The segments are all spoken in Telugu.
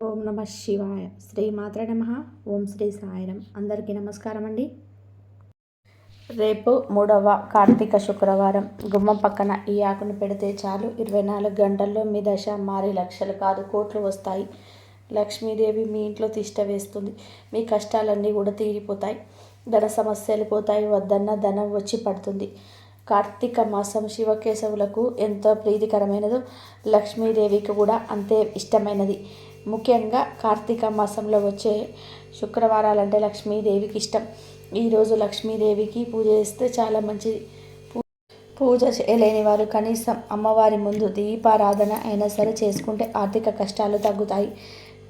ఓం నమ శివాయ. శ్రీ మాత్రే నమః. ఓం శ్రీ సాయిరం. అందరికీ నమస్కారం అండి. రేపు 3వ కార్తీక శుక్రవారం. గుమ్మం పక్కన ఈ ఆకును పెడితే చాలు 24 గంటల్లో మీ దశ మారి లక్షలు కాదు కోట్లు వస్తాయి. లక్ష్మీదేవి మీ ఇంట్లో తిష్ట వేస్తుంది. మీ కష్టాలన్నీ కూడా తీరిపోతాయి. ధన సమస్యలు పోతాయి. వద్దన్న ధనం వచ్చి పడుతుంది. కార్తీక మాసం శివకేశవులకు ఎంతో ప్రీతికరమైనదో లక్ష్మీదేవికి కూడా అంతే ఇష్టమైనది. ముఖ్యంగా కార్తీక మాసంలో వచ్చే శుక్రవారాలంటే లక్ష్మీదేవికి ఇష్టం. ఈరోజు లక్ష్మీదేవికి పూజ చేస్తే చాలా మంచిది. పూజ చేయలేని వారు కనీసం అమ్మవారి ముందు దీపారాధన అయినా సరే చేసుకుంటే ఆర్థిక కష్టాలు తగ్గుతాయి.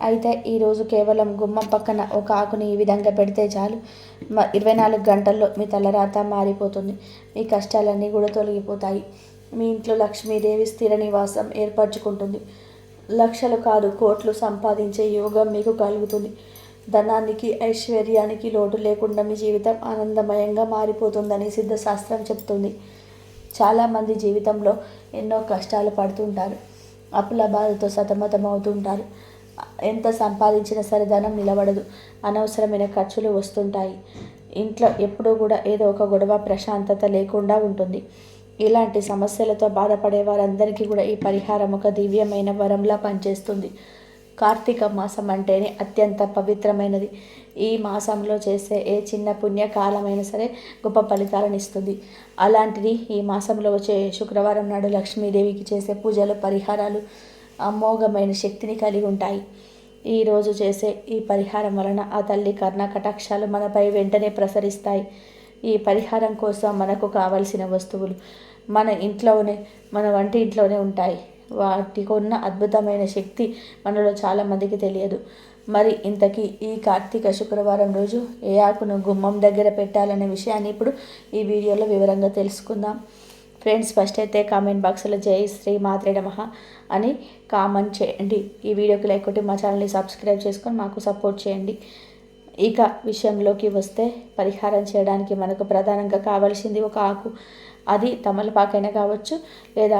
అయితే ఈరోజు కేవలం గుమ్మం పక్కన ఒక ఆకుని ఈ విధంగా పెడితే చాలు 24 గంటల్లో మీ తలరాత మారిపోతుంది. మీ కష్టాలన్నీ కూడా తొలగిపోతాయి. మీ ఇంట్లో లక్ష్మీదేవి స్థిర నివాసం ఏర్పరచుకుంటుంది. లక్షలు కాదు కోట్లు సంపాదించే యోగం మీకు కలుగుతుంది. ధనానికి ఐశ్వర్యానికి లోటు లేకుండా మీ జీవితం ఆనందమయంగా మారిపోతుందని సిద్ధశాస్త్రం చెప్తుంది. చాలామంది జీవితంలో ఎన్నో కష్టాలు పడుతుంటారు. అప్పుల బాధతో సతమతం అవుతుంటారు. ఎంత సంపాదించినా సరే ధనం నిలబడదు. అనవసరమైన ఖర్చులు వస్తుంటాయి. ఇంట్లో ఎప్పుడూ కూడా ఏదో ఒక గొడవ, ప్రశాంతత లేకుండా ఉంటుంది. ఇలాంటి సమస్యలతో బాధపడే వారందరికీ కూడా ఈ పరిహారం ఒక దివ్యమైన వరంలా పనిచేస్తుంది. కార్తీక మాసం అంటేనే అత్యంత పవిత్రమైనది. ఈ మాసంలో చేసే ఏ చిన్న పుణ్యకాలమైనా సరే గొప్ప ఫలితాలను ఇస్తుంది. అలాంటిది ఈ మాసంలో వచ్చే శుక్రవారం నాడు లక్ష్మీదేవికి చేసే పూజలు, పరిహారాలు అమోఘమైన శక్తిని కలిగి ఉంటాయి. ఈరోజు చేసే ఈ పరిహారం వలన ఆ తల్లి కర్ణ కటాక్షాలు మనపై వెంటనే ప్రసరిస్తాయి. ఈ పరిహారం కోసం మనకు కావలసిన వస్తువులు మన ఇంట్లోనే, మన వంటి ఇంట్లోనే ఉంటాయి. వాటికి ఉన్న అద్భుతమైన శక్తి మనలో చాలామందికి తెలియదు. మరి ఇంతకీ ఈ కార్తీక శుక్రవారం రోజు ఏ ఆకును గుమ్మం దగ్గర పెట్టాలనే విషయాన్ని ఇప్పుడు ఈ వీడియోలో వివరంగా తెలుసుకుందాం. ఫ్రెండ్స్, ఫస్ట్ అయితే కామెంట్ బాక్స్లో జై శ్రీ మాత్రే నమః అని కామెంట్ చేయండి. ఈ వీడియోకి లైక్ కొట్టి మా ఛానల్ని సబ్స్క్రైబ్ చేసుకొని మాకు సపోర్ట్ చేయండి. ఇక విషయంలోకి వస్తే పరిహారం చేయడానికి మనకు ప్రధానంగా కావాల్సింది ఒక ఆకు. అది తమలపాకైనా కావచ్చు లేదా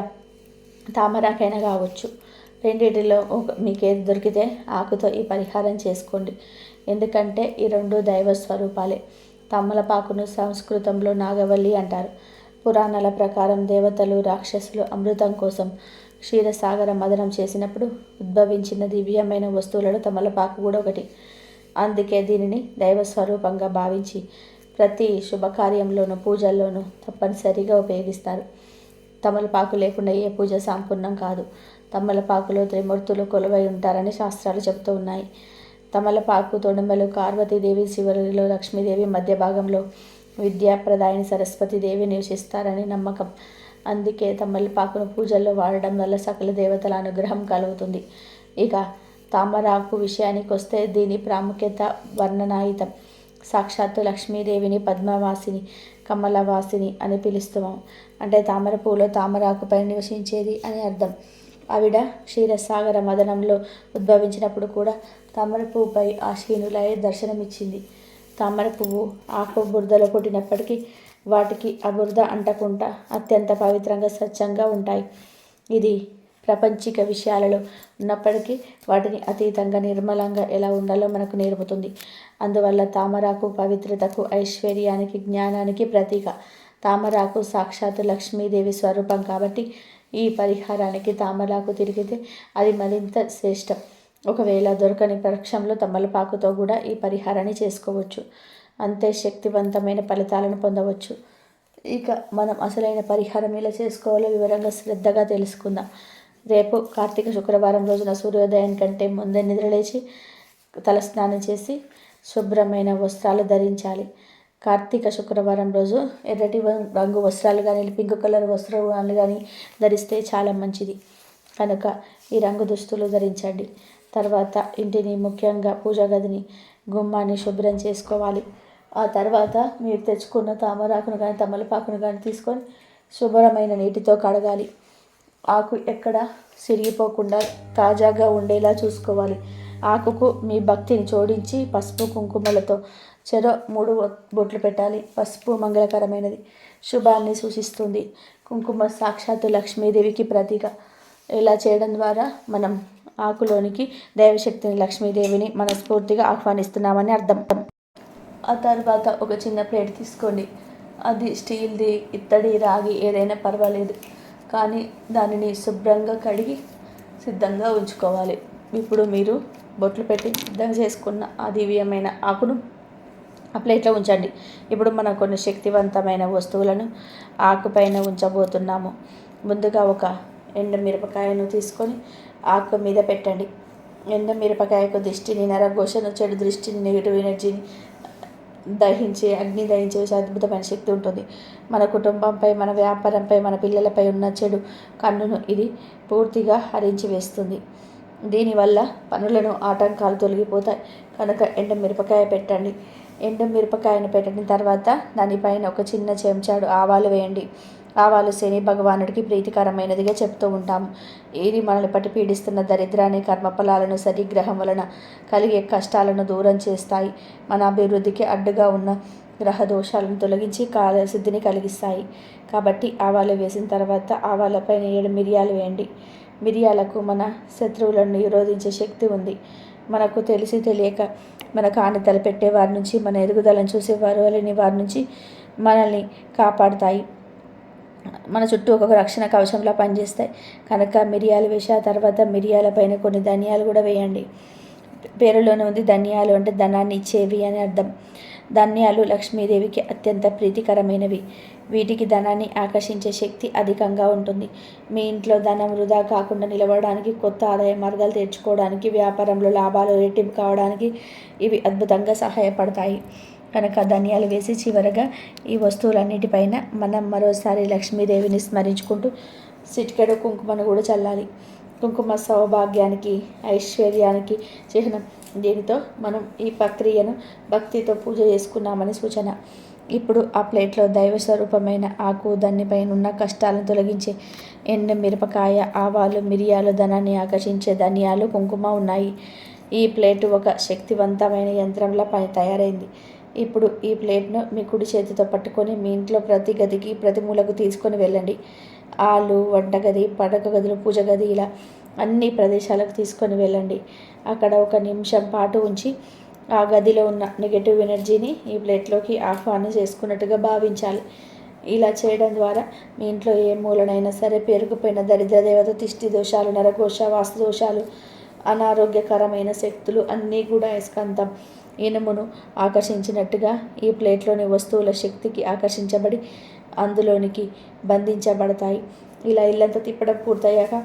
తామరాకైనా కావచ్చు. రెండిటిలో మీకు ఏది దొరికితే ఆకుతో ఈ పరిహారం చేసుకోండి. ఎందుకంటే ఈ రెండు దైవ స్వరూపాలే. తమలపాకును సంస్కృతంలో నాగవల్లి అంటారు. పురాణాల ప్రకారం దేవతలు, రాక్షసులు అమృతం కోసం క్షీరసాగర మదనం చేసినప్పుడు ఉద్భవించిన దివ్యమైన వస్తువులలో తమలపాకు కూడా ఒకటి. అందుకే దీనిని దైవ స్వరూపంగా భావించి ప్రతి శుభకార్యంలోనూ, పూజల్లోనూ తప్పనిసరిగా ఉపయోగిస్తారు. తమలపాకు లేకుండా ఏ పూజ సంపూర్ణం కాదు. తమలపాకులో త్రిమూర్తులు కొలువై ఉంటారని శాస్త్రాలు చెబుతూ ఉన్నాయి. తమలపాకు తొడుమలు పార్వతీదేవి, శివరిలో లక్ష్మీదేవి, మధ్య భాగంలో విద్యాప్రదాయిని సరస్వతీదేవి నివసిస్తారని నమ్మకం. అందుకే తమలపాకును పూజల్లో వాడడం వల్ల సకల దేవతల అనుగ్రహం కలుగుతుంది. ఇక తామరాకు విషయానికి వస్తే దీని ప్రాముఖ్యత వర్ణనాయుతం. సాక్షాత్తు లక్ష్మీదేవిని పద్మవాసిని, కమలవాసిని అని పిలుస్తున్నాం. అంటే తామర పూలో తామరాకుపై నివసించేది అని అర్థం. ఆవిడ క్షీరసాగర మదనంలో ఉద్భవించినప్పుడు కూడా తామర పువ్వుపై ఆశీనులై దర్శనమిచ్చింది. తామర పువ్వు ఆకు బురదలో పుట్టినప్పటికీ వాటికి ఆ బురద అంటకుండా అత్యంత పవిత్రంగా, స్వచ్ఛంగా ఉంటాయి. ఇది ప్రపంచిక విషయాలలో ఉన్నప్పటికీ వాటిని అతీతంగా, నిర్మలంగా ఎలా ఉండాలో మనకు నేర్పుతుంది. అందువల్ల తామరాకు పవిత్రతకు, ఐశ్వర్యానికి, జ్ఞానానికి ప్రతీక. తామరాకు సాక్షాత్తు లక్ష్మీదేవి స్వరూపం కాబట్టి ఈ పరిహారానికి తామరాకు తిరిగితే అది మరింత శ్రేష్టం. ఒకవేళ దొరకని పక్షంలో తమలపాకుతో కూడా ఈ పరిహారాన్ని చేసుకోవచ్చు. అంతే శక్తివంతమైన ఫలితాలను పొందవచ్చు. ఇక మనం అసలైన పరిహారం ఎలా చేసుకోవాలో వివరంగా శ్రద్ధగా తెలుసుకుందాం. రేపు కార్తీక శుక్రవారం రోజున సూర్యోదయం కంటే ముందే నిద్రలేచి తలస్నానం చేసి శుభ్రమైన వస్త్రాలు ధరించాలి. కార్తీక శుక్రవారం రోజు ఎర్రటి రంగు వస్త్రాలు కానీ, పింక్ కలర్ వస్త్రాలు కానీ ధరిస్తే చాలా మంచిది. కనుక ఈ రంగు దుస్తులు ధరించండి. తర్వాత ఇంటిని, ముఖ్యంగా పూజా గదిని, గుమ్మాన్ని శుభ్రం చేసుకోవాలి. ఆ తర్వాత మీరు తెచ్చుకున్న తామరాకును కానీ, తమలపాకును కానీ తీసుకొని శుభ్రమైన నీటితో కడగాలి. ఆకు ఎక్కడ సిరిగిపోకుండా తాజాగా ఉండేలా చూసుకోవాలి. ఆకుకు మీ భక్తిని జోడించి పసుపు, కుంకుమలతో చెరో 3 బొట్లు పెట్టాలి. పసుపు మంగళకరమైనది, శుభాన్ని సూచిస్తుంది. కుంకుమ సాక్షాత్తు లక్ష్మీదేవికి ప్రతీక. ఇలా చేయడం ద్వారా మనం ఆకులోనికి దైవశక్తిని, లక్ష్మీదేవిని మనస్ఫూర్తిగా ఆహ్వానిస్తున్నామని అర్థం. ఆ తర్వాత ఒక చిన్న ప్లేట్ తీసుకోండి. అది స్టీల్ది, ఇత్తడి, రాగి ఏదైనా పర్వాలేదు, కానీ దానిని శుభ్రంగా కడిగి సిద్ధంగా ఉంచుకోవాలి. ఇప్పుడు మీరు బొట్లు పెట్టి సిద్ధంగా చేసుకున్న ఆ దివ్యమైన ఆకును ఆ ప్లేట్లో ఉంచండి. ఇప్పుడు మనం కొన్ని శక్తివంతమైన వస్తువులను ఆకుపైన ఉంచబోతున్నాము. ముందుగా ఒక ఎండుమిరపకాయను తీసుకొని ఆకు మీద పెట్టండి. ఎండుమిరపకాయకు దిష్టిని, నరఘోషను, చెడు దృష్టిని, నెగిటివ్ ఎనర్జీని అగ్ని దహించే అద్భుతమైన శక్తి ఉంటుంది. మన కుటుంబంపై, మన వ్యాపారంపై, మన పిల్లలపై ఉన్న చెడు కన్నును ఇది పూర్తిగా హరించి వేస్తుంది. దీనివల్ల పనులను ఆటంకాలు తొలగిపోతాయి. కనుక ఎండుమిరపకాయ పెట్టండి. ఎండుమిరపకాయను పెట్టిన తర్వాత దానిపైన ఒక చిన్న చెంచాడు ఆవాలు వేయండి. ఆవాలు శని భగవానుడికి ప్రీతికరమైనదిగా చెప్తూ ఉంటాము. ఇది మనల్ని పట్టి పీడిస్తున్న దరిద్రాన్ని, కర్మఫలాలను, శనిగ్రహం వలన కలిగే కష్టాలను దూరం చేస్తాయి. మన అభివృద్ధికి అడ్డుగా ఉన్న గ్రహ దోషాలను తొలగించి కార్యసిద్ధిని కలిగిస్తాయి. కాబట్టి ఆవాలు వేసిన తర్వాత ఆవాలపైన 7 మిరియాలు వేయండి. మిరియాలకు మన శత్రువులను నిరోధించే శక్తి ఉంది. మనకు తెలిసి తెలియక మన కాని తలపెట్టే వారి నుంచి, మన ఎదుగుదలను చూసేవారు లేని వారి నుంచి మనల్ని కాపాడుతాయి. మన చుట్టూ ఒక రక్షణ కవచంలా పనిచేస్తాయి. కనుక మిరియాలు వేసి ఆ తర్వాత మిరియాల పైన కొన్ని ధనియాలు కూడా వేయండి. పేరులోనే ఉంది ధనియాలు అంటే ధనాన్ని ఇచ్చేవి అని అర్థం. ధనియాలు లక్ష్మీదేవికి అత్యంత ప్రీతికరమైనవి. వీటికి ధనాన్ని ఆకర్షించే శక్తి అధికంగా ఉంటుంది. మీ ఇంట్లో ధనం వృధా కాకుండా నిలవడానికి, కొత్త ఆదాయ మార్గాలు తెచ్చుకోవడానికి, వ్యాపారంలో లాభాలు రెట్టింపు కావడానికి ఇవి అద్భుతంగా సహాయపడతాయి. కనుక ధనియాలు వేసి చివరగా ఈ వస్తువులన్నిటిపైన మనం మరోసారి లక్ష్మీదేవిని స్మరించుకుంటూ చిటికెడు కుంకుమను కూడా చల్లాలి. కుంకుమ సౌభాగ్యానికి, ఐశ్వర్యానికి చిహ్నం. దీనితో మనం ఈ ప్రక్రియను భక్తితో పూజ చేసుకున్నామని సూచన. ఇప్పుడు ఆ ప్లేట్లో దైవ స్వరూపమైన ఆకు, దానిపైన ఉన్న కష్టాలను తొలగించే ఎండు మిరపకాయ, ఆవాలు, మిరియాలు, ధనాన్ని ఆకర్షించే ధనియాలు, కుంకుమ ఉన్నాయి. ఈ ప్లేటు ఒక శక్తివంతమైన యంత్రంలా తయారైంది. ఇప్పుడు ఈ ప్లేట్ను మీ కుడి చేతితో పట్టుకొని మీ ఇంట్లో ప్రతి గదికి, ప్రతి మూలకు తీసుకొని వెళ్ళండి. హాలు, వంటగది, పడక గదులు, పూజ గది ఇలా అన్ని ప్రదేశాలకు తీసుకొని వెళ్ళండి. అక్కడ ఒక నిమిషం పాటు ఉంచి ఆ గదిలో ఉన్న నెగటివ్ ఎనర్జీని ఈ ప్లేట్లోకి ఆహ్వానం చేసుకున్నట్టుగా భావించాలి. ఇలా చేయడం ద్వారా మీ ఇంట్లో ఏ మూలనైనా సరే పేరుకుపోయిన దరిద్ర దేవత, దిష్టి దోషాలు, నరఘోష, వాస్తు దోషాలు, అనారోగ్యకరమైన శక్తులు అన్నీ కూడా అయస్కాంతం ఇనుమును ఆకర్షించినట్టుగా ఈ ప్లేట్లోని వస్తువుల శక్తికి ఆకర్షించబడి అందులోనికి బంధించబడతాయి. ఇలా ఇల్లంతా తిప్పడం పూర్తయ్యాక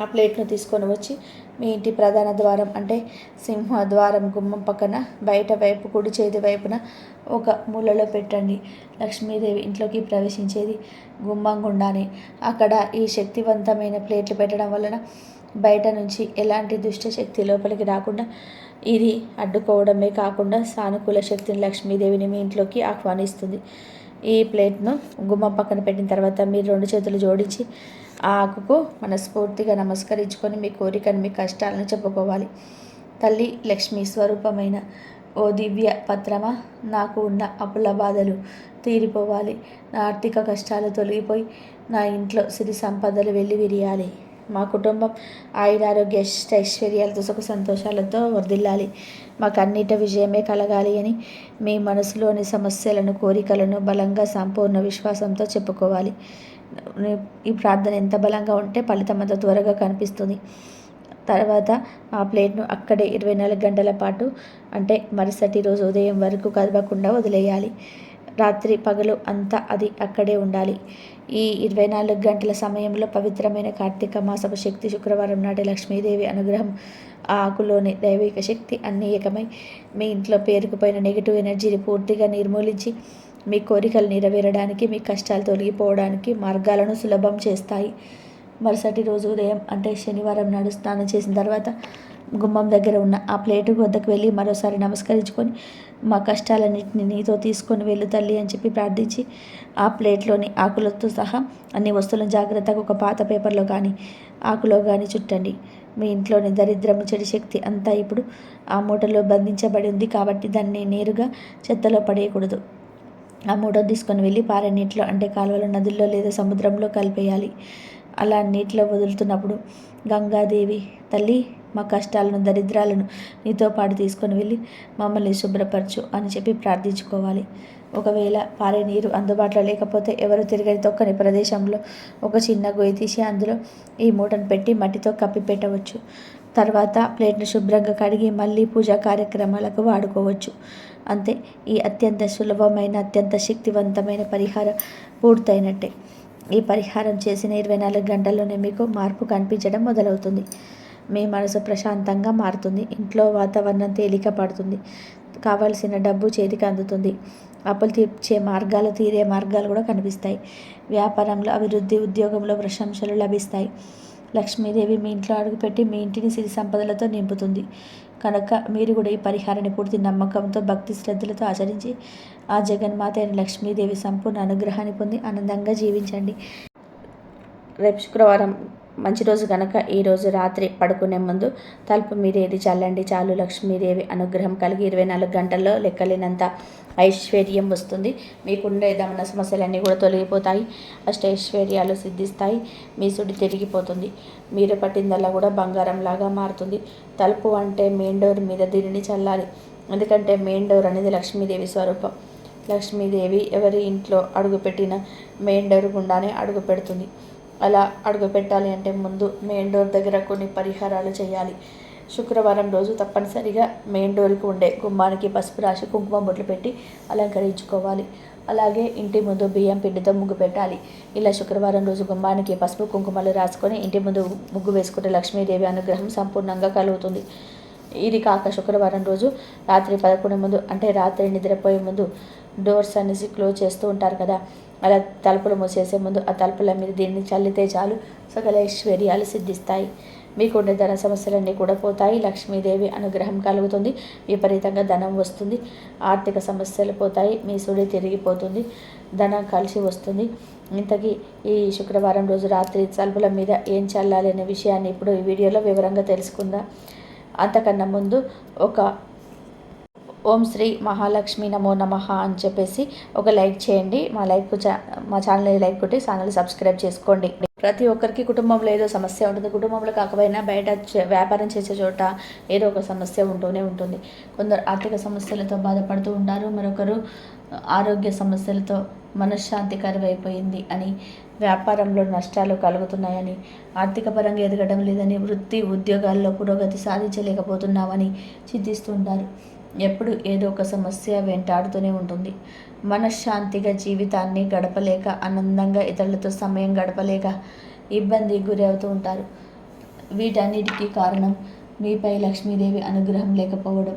ఆ ప్లేట్ను తీసుకొని వచ్చి మీ ఇంటి ప్రధాన ద్వారం అంటే సింహద్వారం గుమ్మం పక్కన బయట వైపు కుడి చేతి వైపున ఒక మూలలో పెట్టండి. లక్ష్మీదేవి ఇంట్లోకి ప్రవేశించేది గుమ్మం గుండానే. అక్కడ ఈ శక్తివంతమైన ప్లేట్లు పెట్టడం వలన బయట నుంచి ఎలాంటి దుష్ట శక్తి లోపలికి రాకుండా ఇది అడ్డుకోవడమే కాకుండా సానుకూల శక్తిని, లక్ష్మీదేవిని మీ ఇంట్లోకి ఆహ్వానిస్తుంది. ఈ ప్లేట్ను గుమ్మం పక్కన పెట్టిన తర్వాత మీరు 2 చేతులు జోడించి ఆ ఆకుకు మనస్ఫూర్తిగా నమస్కరించుకొని మీ కోరికను, మీ కష్టాలను చెప్పుకోవాలి. తల్లి లక్ష్మీ స్వరూపమైన ఓ దివ్య పత్రమా, నాకు ఉన్న అప్పుల బాధలు తీరిపోవాలి, నా ఆర్థిక కష్టాలు తొలగిపోయి నా ఇంట్లో సిరి సంపదలు వెళ్ళి విరియాలి, మా కుటుంబం ఆయురారోగ్య ఐశ్వర్యాలతో సుఖ సంతోషాలతో వర్ధిల్లాలి, మాకన్నిట విజయమే కలగాలి అని మీ మనసులోని సమస్యలను, కోరికలను బలంగా సంపూర్ణ విశ్వాసంతో చెప్పుకోవాలి. ఈ ప్రార్థన ఎంత బలంగా ఉంటే ఫలితం అంత త్వరగా కనిపిస్తుంది. తర్వాత ఆ ప్లేట్ను అక్కడే 24 గంటల పాటు అంటే మరుసటి రోజు ఉదయం వరకు కదపకుండా వదిలేయాలి. రాత్రి పగలు అంతా అది అక్కడే ఉండాలి. ఈ 24 గంటల సమయంలో పవిత్రమైన కార్తీక మాసపు శక్తి శుక్రవారం నాటి లక్ష్మీదేవి అనుగ్రహం, ఆ ఆకులోని దైవిక శక్తి అన్నీ ఏకమై మీ ఇంట్లో పేరుకుపోయిన నెగిటివ్ ఎనర్జీని పూర్తిగా నిర్మూలించి మీ కోరికలు నెరవేరడానికి, మీ కష్టాలు తొలగిపోవడానికి మార్గాలను సులభం చేస్తాయి. మరుసటి రోజు ఉదయం అంటే శనివారం నాడు స్నానం చేసిన తర్వాత గుమ్మం దగ్గర ఉన్న ఆ ప్లేటు వద్దకు వెళ్ళి మరోసారి నమస్కరించుకొని మా కష్టాలన్నింటినీ నీతో తీసుకొని వెళ్ళు తల్లి అని చెప్పి ప్రార్థించి ఆ ప్లేట్లోని ఆకులతో సహా అన్ని వస్తువులను జాగ్రత్తగా ఒక పాత పేపర్లో కానీ ఆకులో కానీ చుట్టండి. మీ ఇంట్లోని దరిద్రము, చెడు శక్తి అంతా ఇప్పుడు ఆ మూటలో బంధించబడి ఉంది కాబట్టి దాన్ని నేరుగా చెత్తలో పడేయకూడదు. ఆ మూటను తీసుకొని వెళ్ళి పారే నీటిలో అంటే కాలువలో, నదుల్లో లేదా సముద్రంలో కలిపేయాలి. అలా నీటిలో వదులుతున్నప్పుడు గంగాదేవి తల్లి మా కష్టాలను దరిద్రాలను నీతో పాటు తీసుకొని వెళ్ళి మమ్మల్ని శుభ్రపరచు అని చెప్పి ప్రార్థించుకోవాలి. ఒకవేళ పారే నీరు అందుబాటులో లేకపోతే ఎవరు తిరగని తొక్కని ప్రదేశంలో ఒక చిన్న గొయ్యి తీసి అందులో ఈ మూటను పెట్టి మట్టితో కప్పి పెట్టవచ్చు. తర్వాత ప్లేట్ను శుభ్రంగా కడిగి మళ్ళీ పూజా కార్యక్రమాలకు వాడుకోవచ్చు. అంతే. ఈ అత్యంత సులభమైన అత్యంత శక్తివంతమైన పరిహారం పూర్తయినట్టే. ఈ పరిహారం చేసిన 24 గంటల్లోనే మీకు మార్పు కనిపించడం మొదలవుతుంది. మీ మనసు ప్రశాంతంగా మారుతుంది. ఇంట్లో వాతావరణం తేలిక పడుతుంది. కావలసిన డబ్బు చేతికి అందుతుంది. అప్పులు తీర్చే మార్గాలు తీరే మార్గాలు కూడా కనిపిస్తాయి. వ్యాపారంలో అభివృద్ధి, ఉద్యోగంలో ప్రశంసలు లభిస్తాయి. లక్ష్మీదేవి మీ ఇంట్లో అడుగుపెట్టి మీ ఇంటిని సిరి సంపదలతో నింపుతుంది. కనుక మీరు కూడా ఈ పరిహారాన్ని పూర్తి నమ్మకంతో భక్తి శ్రద్ధలతో ఆచరించి ఆ జగన్మాత అయిన లక్ష్మీదేవి సంపూర్ణ అనుగ్రహాన్ని పొంది ఆనందంగా జీవించండి. రేపు శుక్రవారం మంచి రోజు కనుక ఈరోజు రాత్రి పడుకునే ముందు తలుపు మీద ఏది చల్లండి. చాలు లక్ష్మీదేవి అనుగ్రహం కలిగి 24 గంటల్లో లెక్కలేనంత ఐశ్వర్యం వస్తుంది. మీకుండే దమన సమస్యలన్నీ కూడా తొలగిపోతాయి. అష్టైశ్వర్యాలు సిద్ధిస్తాయి. మీ సుడి తిరిగిపోతుంది. మీరు పట్టిందల్లా కూడా బంగారంలాగా మారుతుంది. తలుపు అంటే మెయిన్ డోర్ మీద దీనిని చల్లాలి. ఎందుకంటే మెయిన్ డోర్ అనేది లక్ష్మీదేవి స్వరూపం. లక్ష్మీదేవి ఎవరి ఇంట్లో అడుగుపెట్టిన మెయిన్ డోర్ గుండానే అడుగు పెడుతుంది. అలా అడుగు పెట్టాలి అంటే ముందు మెయిన్ డోర్ దగ్గర కొన్ని పరిహారాలు చేయాలి. శుక్రవారం రోజు తప్పనిసరిగా మెయిన్ డోర్కి ఉండే గుమ్మానికి పసుపు రాసి కుంకుమ బొట్లు పెట్టి అలంకరించుకోవాలి. అలాగే ఇంటి ముందు బియ్యం పిండితో ముగ్గు పెట్టాలి. ఇలా శుక్రవారం రోజు గుమ్మానికి పసుపు కుంకుమలు రాసుకొని ఇంటి ముందు ముగ్గు వేసుకుంటే లక్ష్మీదేవి అనుగ్రహం సంపూర్ణంగా కలుగుతుంది. ఇది కాక శుక్రవారం రోజు రాత్రి 11 ముందు అంటే రాత్రి నిద్రపోయే ముందు డోర్స్ అనేసి క్లోజ్ చేస్తూ ఉంటారు కదా, అలా తలుపులు మూసేసే ముందు ఆ తలుపుల మీద దీన్ని చల్లితే చాలు సకల ఐశ్వర్యాలు సిద్ధిస్తాయి. మీకుండే ధన సమస్యలన్నీ కూడా పోతాయి. లక్ష్మీదేవి అనుగ్రహం కలుగుతుంది. విపరీతంగా ధనం వస్తుంది. ఆర్థిక సమస్యలు పోతాయి. మీ సుడి తిరిగిపోతుంది. ధనం కలిసి వస్తుంది. ఇంతకీ ఈ శుక్రవారం రోజు రాత్రి తలుపుల మీద ఏం చల్లాలి అనే విషయాన్ని ఇప్పుడు ఈ వీడియోలో వివరంగా తెలుసుకుందాం. అంతకన్నా ముందు ఒక ఓం శ్రీ మహాలక్ష్మి నమో నమః అని చెప్పేసి ఒక లైక్ చేయండి. మా ఛానల్ని లైక్ కొట్టి ఛానల్ సబ్స్క్రైబ్ చేసుకోండి. ప్రతి ఒక్కరికి కుటుంబంలో ఏదో సమస్య ఉంటుంది. కుటుంబంలో కాకపోయినా బయట వ్యాపారం చేసే చోట ఏదో ఒక సమస్య ఉంటూనే ఉంటుంది. కొందరు ఆర్థిక సమస్యలతో బాధపడుతూ ఉంటారు. మరొకరు ఆరోగ్య సమస్యలతో మనశ్శాంతి కరువైపోయింది అని, వ్యాపారంలో నష్టాలు కలుగుతున్నాయని, ఆర్థిక పరంగా ఎదగడం లేదని, వృత్తి ఉద్యోగాల్లో పురోగతి సాధించలేకపోతున్నామని చింతిస్తుంటారు. ఎప్పుడు ఏదో ఒక సమస్య వెంటాడుతూనే ఉంటుంది. మనశ్శాంతిగా జీవితాన్ని గడపలేక, ఆనందంగా ఇతరులతో సమయం గడపలేక ఇబ్బంది గురి అవుతూ ఉంటారు. వీటన్నిటికీ కారణం మీపై లక్ష్మీదేవి అనుగ్రహం లేకపోవడం.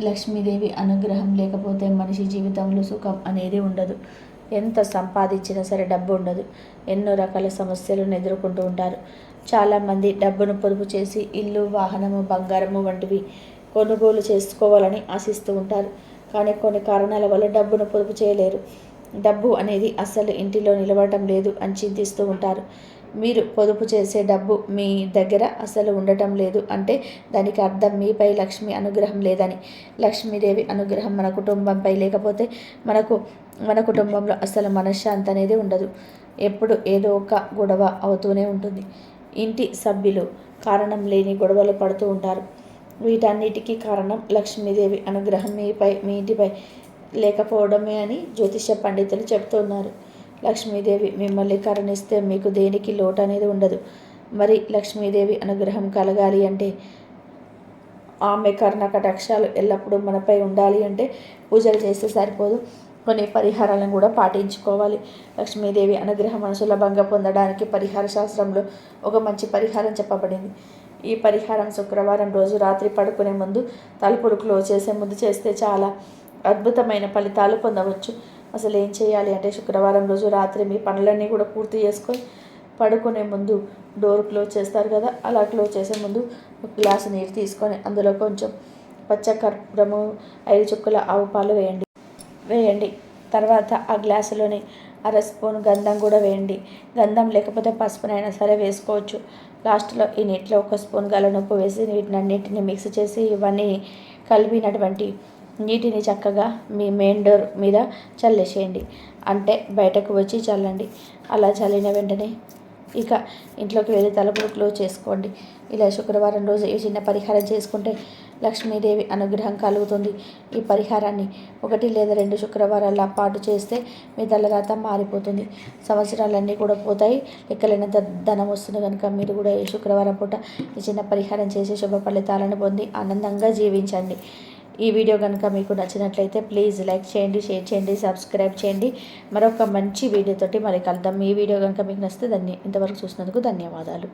లక్ష్మీదేవి అనుగ్రహం లేకపోతే మనిషి జీవితంలో సుఖం అనేది ఉండదు. ఎంత సంపాదించినా సరే డబ్బు ఉండదు. ఎన్నో రకాల సమస్యలను ఎదుర్కొంటూ ఉంటారు. చాలామంది డబ్బును పొదుపు చేసి ఇల్లు, వాహనము, బంగారము వంటివి కొనుగోలు చేసుకోవాలని ఆశిస్తూ ఉంటారు. కానీ కొన్ని కారణాల వల్ల డబ్బును పొదుపు చేయలేరు. డబ్బు అనేది అస్సలు ఇంటిలో నిలవడం లేదు అని చింతిస్తూ ఉంటారు. మీరు పొదుపు చేసే డబ్బు మీ దగ్గర అసలు ఉండటం లేదు అంటే దానికి అర్థం మీపై లక్ష్మి అనుగ్రహం లేదని. లక్ష్మీదేవి అనుగ్రహం మన కుటుంబంపై లేకపోతే మన కుటుంబంలో అసలు మనశ్శాంతి అనేది ఉండదు. ఎప్పుడు ఏదో ఒక గొడవ అవుతూనే ఉంటుంది. ఇంటి సభ్యులు కారణం లేని గొడవలు పడుతూ ఉంటారు. వీటన్నిటికీ కారణం లక్ష్మీదేవి అనుగ్రహం మీ ఇంటిపై లేకపోవడమే అని జ్యోతిష పండితులు చెప్తున్నారు. లక్ష్మీదేవి మిమ్మల్ని కరుణిస్తే మీకు దేనికి లోటు అనేది ఉండదు. మరి లక్ష్మీదేవి అనుగ్రహం కలగాలి అంటే, ఆమె కరుణ కటాక్షాలు ఎల్లప్పుడూ మనపై ఉండాలి అంటే పూజలు చేస్తే సరిపోదు, కొన్ని పరిహారాలను కూడా పాటించుకోవాలి. లక్ష్మీదేవి అనుగ్రహం సులభంగా పొందడానికి పరిహార శాస్త్రంలో ఒక మంచి పరిహారం చెప్పబడింది. ఈ పరిహారం శుక్రవారం రోజు రాత్రి పడుకునే ముందు తలుపులు క్లోజ్ చేసే ముందు చేస్తే చాలా అద్భుతమైన ఫలితాలు పొందవచ్చు. అసలు ఏం చేయాలి అంటే, శుక్రవారం రోజు రాత్రి మీ పనులన్నీ కూడా పూర్తి చేసుకొని పడుకునే ముందు డోర్ క్లోజ్ చేస్తారు కదా, అలా క్లోజ్ చేసే ముందు ఒక గ్లాసు నీరు తీసుకొని అందులో కొంచెం పచ్చకర్పూరము, 5 చుక్కల ఆవు పాలు వేయండి. తర్వాత ఆ గ్లాసులోని 1/2 స్పూన్ గంధం కూడా వేయండి. గంధం లేకపోతే పసుపునైనా సరే వేసుకోవచ్చు. లాస్ట్లో ఈ నీటిలో 1 స్పూన్ గలనుప్పు వేసి వీటినన్నింటినీ మిక్స్ చేసి ఇవన్నీ కలిపినటువంటి నీటిని చక్కగా మీ మెయిన్ డోర్ మీద చల్లేసేయండి. అంటే బయటకు వచ్చి చల్లండి. అలా చల్లిన వెంటనే ఇక ఇంట్లోకి వెళ్ళి తలుపులు క్లోజ్ చేసుకోండి. ఇలా శుక్రవారం రోజు ఈ చిన్న పరిహారం చేసుకుంటే లక్ష్మీదేవి అనుగ్రహం కలుగుతుంది. ఈ పరిహారాన్ని 1 లేదా 2 శుక్రవారాల పాటు చేస్తే మీ తలరాత మారిపోతుంది. సంవత్సరాలన్నీ కూడా పోతాయి, లెక్కలేనంత ధనం వస్తుంది. కనుక మీరు కూడా ఈ శుక్రవారం పూట ఈ చిన్న పరిహారం చేసి శుభ ఫలితాలను పొంది ఆనందంగా జీవించండి. ఈ వీడియో కనుక మీకు నచ్చినట్లయితే ప్లీజ్ లైక్ చేయండి, షేర్ చేయండి, సబ్స్క్రైబ్ చేయండి. మరొక మంచి వీడియోతోటి మరి కలుద్దాం. ఈ వీడియో కనుక మీకు నచ్చితే ఇంతవరకు చూసినందుకు ధన్యవాదాలు.